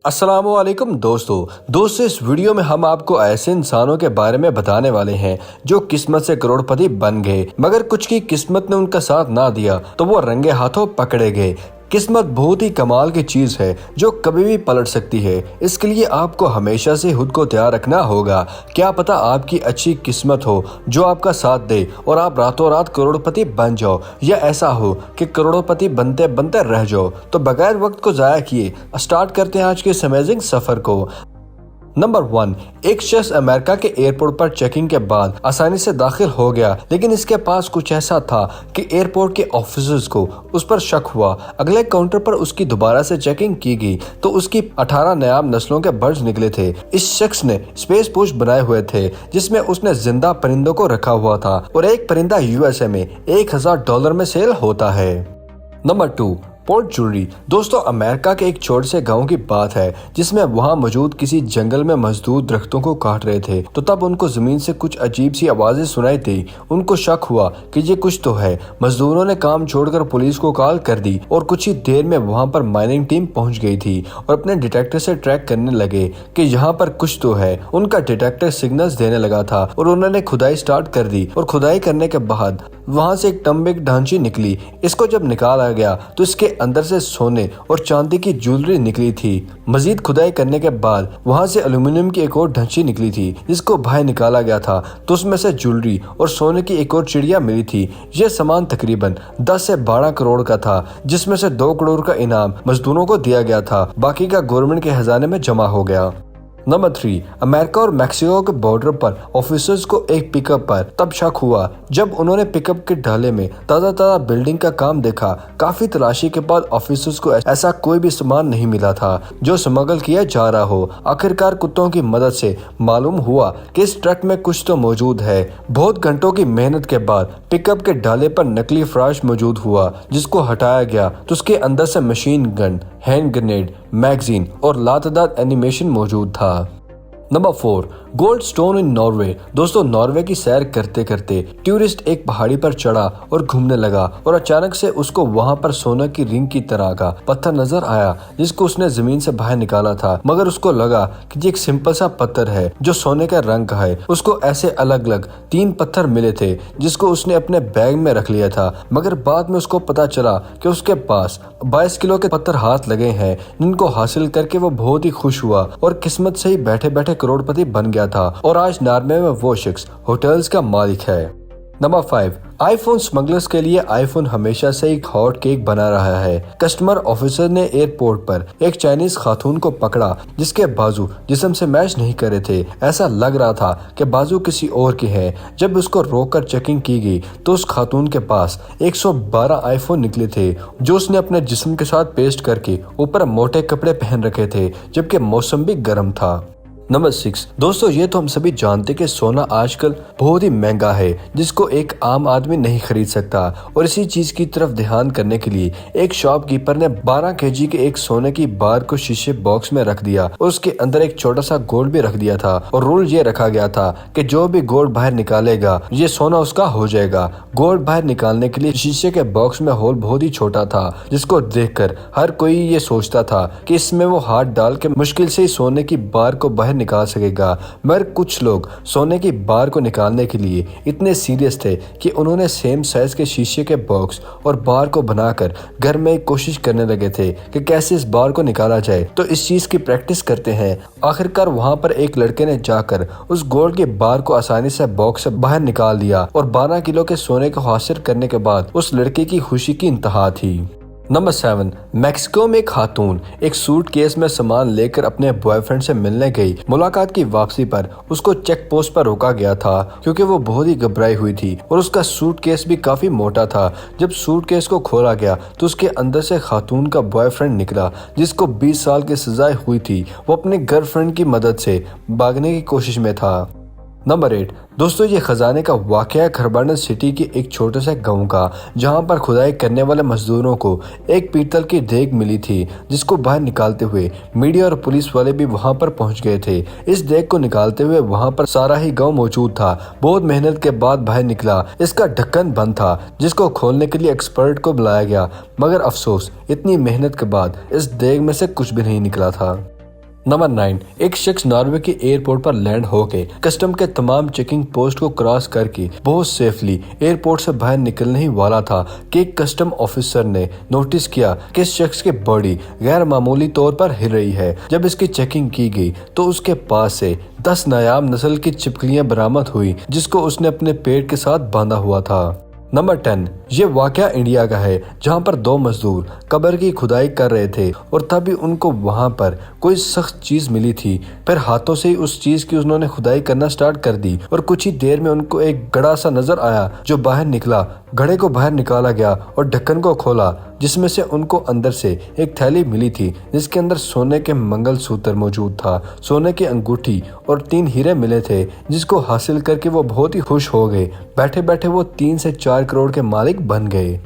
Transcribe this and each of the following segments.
अस्सलामुअलैकुम दोस्तों इस वीडियो में हम आपको ऐसे इंसानों के बारे में बताने वाले हैं जो किस्मत से करोड़पति बन गए, मगर कुछ की किस्मत ने उनका साथ ना दिया तो वो रंगे हाथों पकड़े गए। किस्मत बहुत ही कमाल की चीज है जो कभी भी पलट सकती है। इसके लिए आपको हमेशा से खुद को तैयार रखना होगा। क्या पता आपकी अच्छी किस्मत हो जो आपका साथ दे और आप रातों रात करोड़पति बन जाओ, या ऐसा हो कि करोड़पति बनते बनते रह जाओ। तो बगैर वक्त को जाया किए स्टार्ट करते हैं आज के इस अमेजिंग सफर को। नंबर 1, एक शख्स अमेरिका के एयरपोर्ट पर चेकिंग के बाद आसानी से दाखिल हो गया, लेकिन इसके पास कुछ ऐसा था कि एयरपोर्ट के ऑफिसर्स को उस पर शक हुआ। अगले काउंटर पर उसकी दोबारा से चेकिंग की गई तो उसकी 18 नायाब नस्लों के बर्ड्स निकले थे। इस शख्स ने स्पेस पोस्ट बनाए हुए थे जिसमें उसने जिंदा परिंदों को रखा हुआ था और एक परिंदा यूएसए में $1000 में सेल होता है। Number 2, port jewellery. दोस्तों, अमेरिका के एक छोटे से गांव की बात है जिसमें वहां मौजूद किसी जंगल में मजदूर दरख्तों को काट रहे थे तो तब उनको जमीन से कुछ अजीब सी आवाजें सुनाई दी। उनको शक हुआ कि ये कुछ तो है। मजदूरों ने काम छोड़कर पुलिस को कॉल कर दी और कुछ ही देर में वहां पर माइनिंग टीम पहुंच गई थी और अपने डिटेक्टर से ट्रैक करने लगे कि यहाँ पर कुछ तो है। उनका डिटेक्टर सिग्नल्स देने लगा था और उन्होंने खुदाई स्टार्ट कर दी और खुदाई करने के बाद वहां से एक टम्बिक ढांची निकली। इसको जब निकाला गया तो इसके अंदर से सोने और चांदी की ज्वेलरी निकली थी। मजीद खुदाई करने के बाद वहां से एल्यूमिनियम की एक और ढांची निकली थी जिसको बाहर निकाला गया था तो उसमें से ज्वेलरी और सोने की एक और चिड़िया मिली थी। यह सामान तकरीबन 10 से 12 करोड़ का था, जिसमें से 2 करोड़ का इनाम मजदूरों को दिया गया था, बाकी का गवर्नमेंट के खजाने में जमा हो गया। नंबर 3, अमेरिका और मैक्सिको के बॉर्डर पर ऑफिसर्स को एक पिकअप पर तब शक हुआ जब उन्होंने पिकअप के ढाले में ताज़ा बिल्डिंग का काम देखा। काफी तलाशी के बाद ऑफिसर्स को ऐसा कोई भी सामान नहीं मिला था जो स्मगल किया जा रहा हो। आखिरकार कुत्तों की मदद से मालूम हुआ कि इस ट्रक में कुछ तो मौजूद है। बहुत घंटों की मेहनत के बाद पिकअप के ढाले पर नकली फ्राश मौजूद हुआ जिसको हटाया गया तो उसके अंदर से machine gun, hand grenade, magazine और लातदार एनिमेशन मौजूद था। Number 4, gold stone in Norway. दोस्तों, नॉर्वे की सैर करते करते टूरिस्ट एक पहाड़ी पर चढ़ा और घूमने लगा और अचानक से उसको वहां पर सोने की रिंग की तरह का पत्थर नजर आया जिसको उसने जमीन से बाहर निकाला था, मगर उसको लगा कि ये एक सिंपल सा पत्थर है जो सोने का रंग का है। उसको ऐसे अलग अलग 3 पत्थर मिले थे जिसको उसने अपने बैग में रख लिया था, मगर बाद में उसको पता चला कि उसके पास 22 किलो के पत्थर हाथ लगे हैं, जिनको हासिल करके वो बहुत ही खुश हुआ और किस्मत से ही बैठे बैठे करोड़पति बन गया था और आज नॉर्वे में वो शख्स होटल्स का मालिक है। नंबर 5, आईफोन स्मगलर्स के लिए आईफोन हमेशा से एक हॉट केक बना रहा है। कस्टमर ऑफिसर ने एयरपोर्ट पर एक चाइनीज खातून को पकड़ा जिसके बाजू जिस्म से मैच नहीं कर रहे थे। ऐसा लग रहा था कि बाजू किसी और के हैं। जब उसको रोककर चेकिंग की गई तो उस खातून के पास 112 आईफोन निकले थे जो उसने अपने जिस्म के साथ पेस्ट करके ऊपर मोटे कपड़े पहन रखे थे जबकि मौसम भी गर्म था। नंबर 6, दोस्तों, ये तो हम सभी जानते कि सोना आजकल बहुत ही महंगा है जिसको एक आम आदमी नहीं खरीद सकता, और इसी चीज की तरफ ध्यान करने के लिए एक शॉपकीपर ने 12 केजी के एक सोने की बार को शीशे बॉक्स में रख दिया और उसके अंदर एक छोटा सा गोल्ड भी रख दिया था और रूल ये रखा गया था कि जो भी गोल्ड बाहर निकालेगा ये सोना उसका हो जाएगा। गोल्ड बाहर निकालने के लिए शीशे के बॉक्स में होल बहुत ही छोटा था जिसको देखकर हर कोई ये सोचता था कि इसमें वो हाथ डाल के मुश्किल से ही सोने की बार को बाहर निकाल सकेगा, मगर कुछ लोग सोने की बार को निकालने के लिए इतने सीरियस थे कि उन्होंने सेम साइज के शीशे के बॉक्स और बार को बनाकर घर में कोशिश करने लगे थे कि कैसे इस बार को निकाला जाए। तो इस चीज की प्रैक्टिस करते हैं। आखिरकार वहां पर एक लड़के ने जाकर उस गोल्ड के बार को आसानी से बॉक्स से बाहर निकाल दिया और 12 किलो के सोने को हासिल करने के बाद उस लड़के की खुशी की इंतहा थी। नंबर 7, मैक्सिको में एक खातून एक सूटकेस में सामान लेकर अपने बॉयफ्रेंड से मिलने गई। मुलाकात की वापसी पर उसको चेक पोस्ट पर रोका गया था क्योंकि वो बहुत ही घबराई हुई थी और उसका सूटकेस भी काफी मोटा था। जब सूटकेस को खोला गया तो उसके अंदर से खातून का बॉयफ्रेंड निकला जिसको 20 साल की सजा हुई थी। वो अपने गर्लफ्रेंड की मदद से भागने की कोशिश में था। नंबर 8, दोस्तों, ये खजाने का वाकया खरबाना सिटी के एक छोटे से गांव का, जहां पर खुदाई करने वाले मजदूरों को एक पीतल की देग मिली थी जिसको बाहर निकालते हुए मीडिया और पुलिस वाले भी वहां पर पहुंच गए थे। इस देग को निकालते हुए वहां पर सारा ही गांव मौजूद था। बहुत मेहनत के बाद बाहर निकला। इसका ढक्कन बंद था जिसको खोलने के लिए एक्सपर्ट को बुलाया गया, मगर अफसोस इतनी मेहनत के बाद इस देग में से कुछ भी नहीं निकला था। नंबर 9, एक शख्स नॉर्वे के एयरपोर्ट पर लैंड होके कस्टम के तमाम चेकिंग पोस्ट को क्रॉस करके बहुत सेफली एयरपोर्ट से बाहर निकलने ही वाला था कि एक कस्टम ऑफिसर ने नोटिस किया कि इस शख्स की बॉडी गैर मामूली तौर पर हिल रही है। जब इसकी चेकिंग की गई तो उसके पास से 10 नायाब नस्ल की छिपकलियां बरामद हुई जिसको उसने अपने पेट के साथ बांधा हुआ था। नंबर 10, ये वाकया इंडिया का है जहां पर 2 मजदूर कब्र की खुदाई कर रहे थे और तभी उनको वहां पर कोई सख्त चीज मिली थी। फिर हाथों से ही उस चीज की उन्होंने खुदाई करना स्टार्ट कर दी और कुछ ही देर में उनको एक घड़ा सा नजर आया जो बाहर निकला। घड़े को बाहर निकाला गया और ढक्कन को खोला जिसमें से उनको अंदर से एक थैली मिली थी जिसके अंदर सोने के मंगलसूत्र मौजूद था, सोने की अंगूठी और 3 हीरे मिले थे जिसको हासिल करके वो बहुत ही खुश हो गए। बैठे बैठे वो 3 से 4 करोड़ के मालिक बन गए।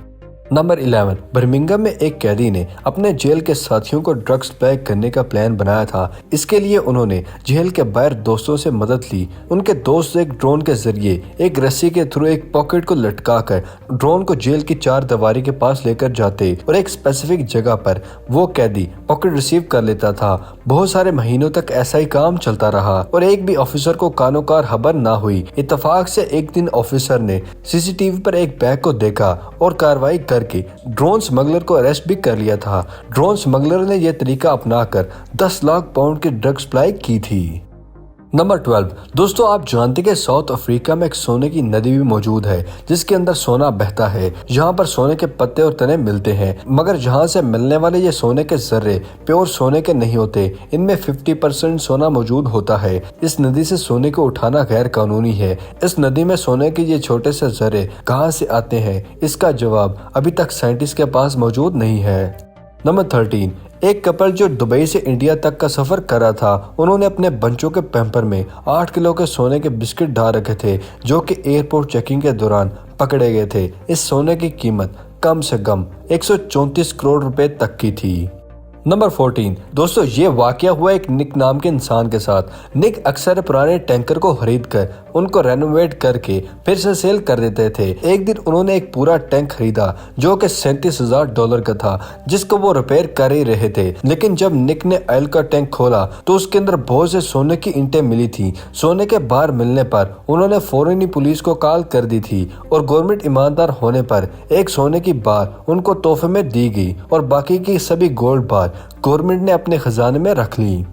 नंबर 11, बर्मिंघम में एक कैदी ने अपने जेल के साथियों को ड्रग्स पैक करने का प्लान बनाया था। इसके लिए उन्होंने जेल के बाहर दोस्तों से मदद ली। उनके दोस्त एक ड्रोन के जरिए एक रस्सी के थ्रू एक पॉकेट को लटकाकर ड्रोन को जेल की 4 दीवारी के पास लेकर जाते और एक स्पेसिफिक जगह पर वो कैदी पॉकेट रिसीव कर लेता था। बहुत सारे महीनों तक ऐसा ही काम चलता रहा और एक भी ऑफिसर को कानोकार खबर ना हुई। इत्तेफाक से एक दिन ऑफिसर ने सीसीटीवी पर एक बैग को देखा और कार्रवाई करके ड्रोन स्मगलर को अरेस्ट भी कर लिया था। ड्रोन स्मगलर ने यह तरीका अपनाकर 10 लाख पाउंड की ड्रग्स सप्लाई की थी। नंबर 12, दोस्तों आप जानते हैं कि साउथ अफ्रीका में एक सोने की नदी भी मौजूद है जिसके अंदर सोना बहता है। यहाँ पर सोने के पत्ते और तने मिलते हैं मगर जहाँ से मिलने वाले ये सोने के जर्रे प्योर सोने के नहीं होते। इनमें 50% सोना मौजूद होता है। इस नदी से सोने को उठाना गैर कानूनी है। इस नदी में सोने के ये छोटे से जर्रे कहाँ से आते हैं, इसका जवाब अभी तक साइंटिस्ट के पास मौजूद नहीं है। नंबर 13, एक कपल जो दुबई से इंडिया तक का सफर कर रहा था, उन्होंने अपने बच्चों के पैम्पर में 8 किलो के सोने के बिस्किट डाल रखे थे जो कि एयरपोर्ट चेकिंग के दौरान पकड़े गए थे। इस सोने की कीमत कम से कम 134 करोड़ रुपए तक की थी। नंबर 14, दोस्तों ये वाकया हुआ एक निक नाम के इंसान के साथ। निक अक्सर पुराने टैंकर को खरीद कर उनको रेनोवेट करके फिर से सेल कर देते थे। एक दिन उन्होंने एक पूरा टैंक खरीदा जो कि $37,000 का था जिसको वो रिपेयर कर ही रहे थे। लेकिन जब निक ने ऑयल का टैंक खोला तो उसके अंदर बहुत से सोने की ईंटें मिली थी। सोने के बार मिलने पर उन्होंने फौरन ही पुलिस को कॉल कर दी थी और गवर्नमेंट ईमानदार होने पर एक सोने की बार उनको तोहफे में दी गई और बाकी की सभी गोल्ड बार गवर्नमेंट ने अपने खजाने में रख ली।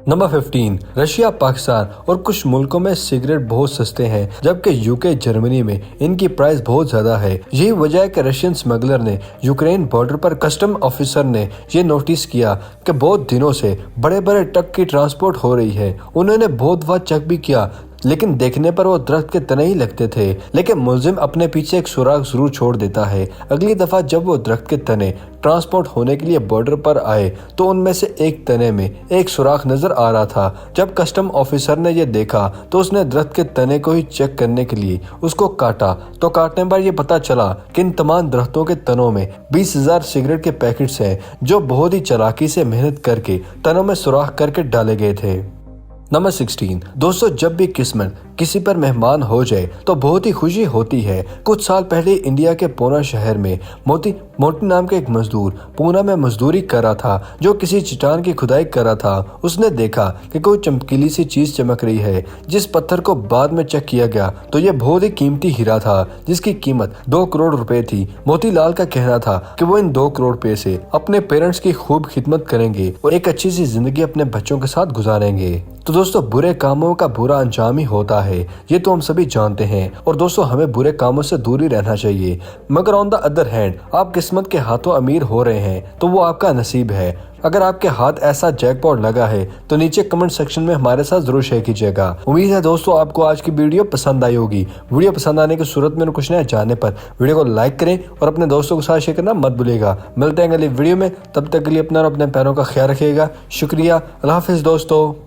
नंबर 15, रशिया, पाकिस्तान और कुछ मुल्कों में सिगरेट बहुत सस्ते हैं जबकि यूके, जर्मनी में इनकी प्राइस बहुत ज्यादा है। यही वजह है कि रशियन स्मगलर ने यूक्रेन बॉर्डर पर कस्टम ऑफिसर ने ये नोटिस किया कि बहुत दिनों से बड़े बड़े ट्रक की ट्रांसपोर्ट हो रही है। उन्होंने बहुत बार चेक भी किया लेकिन देखने पर वो दरख्त के तने ही लगते थे। लेकिन मुलजिम अपने पीछे एक सुराग जरूर छोड़ देता है। अगली दफा जब वो दरख्त के तने ट्रांसपोर्ट होने के लिए बॉर्डर पर आए तो उनमें से एक तने में एक सुराख नजर आ रहा था। जब कस्टम ऑफिसर ने ये देखा तो उसने दरख्त के तने को ही चेक करने के लिए उसको काटा तो काटने पर यह पता चला कि इन तमाम दरख्तों के तनों में 20,000 सिगरेट के पैकेट्स हैं जो बहुत ही चालाकी से मेहनत करके तनों में सुराख करके डाले गए थे। नंबर 16, दोस्तों जब भी किस्मत किसी पर मेहमान हो जाए तो बहुत ही खुशी होती है। कुछ साल पहले इंडिया के पूना शहर में मोती नाम के एक मजदूर पूना में मजदूरी कर रहा था जो किसी चट्टान की खुदाई कर रहा था। उसने देखा कि कोई चमकीली सी चीज चमक रही है। जिस पत्थर को बाद में चेक किया गया तो यह बहुत ही कीमती हीरा था जिसकी कीमत 2 करोड़ रुपए थी। मोतीलाल का कहना था कि वो इन 2 करोड़ रुपए से अपने पेरेंट्स की खूब खिदमत करेंगे और एक अच्छी सी जिंदगी अपने बच्चों के साथ गुजारेंगे। तो दोस्तों बुरे कामों का बुरा अंजाम ही होता है, ये तो हम सभी जानते हैं और दोस्तों हमें बुरे कामों से दूर ही रहना चाहिए। मगर ऑन द अदर हैंड आप किस्मत के हाथों अमीर हो रहे हैं तो वो आपका नसीब है। अगर आपके हाथ ऐसा जैकपॉट लगा है तो नीचे कमेंट सेक्शन में हमारे साथ जरूर शेयर कीजिएगा। उम्मीद है दोस्तों आपको आज की वीडियो पसंद आई होगी। वीडियो पसंद आने की सूरत में कुछ नया जानने पर वीडियो को लाइक करें और अपने दोस्तों के साथ शेयर करना मत भूलिएगा। मिलते हैं अगली वीडियो में, तब तक के लिए अपना और अपने पैरों का ख्याल रखिएगा। शुक्रिया, अल्लाह हाफिज दोस्तों।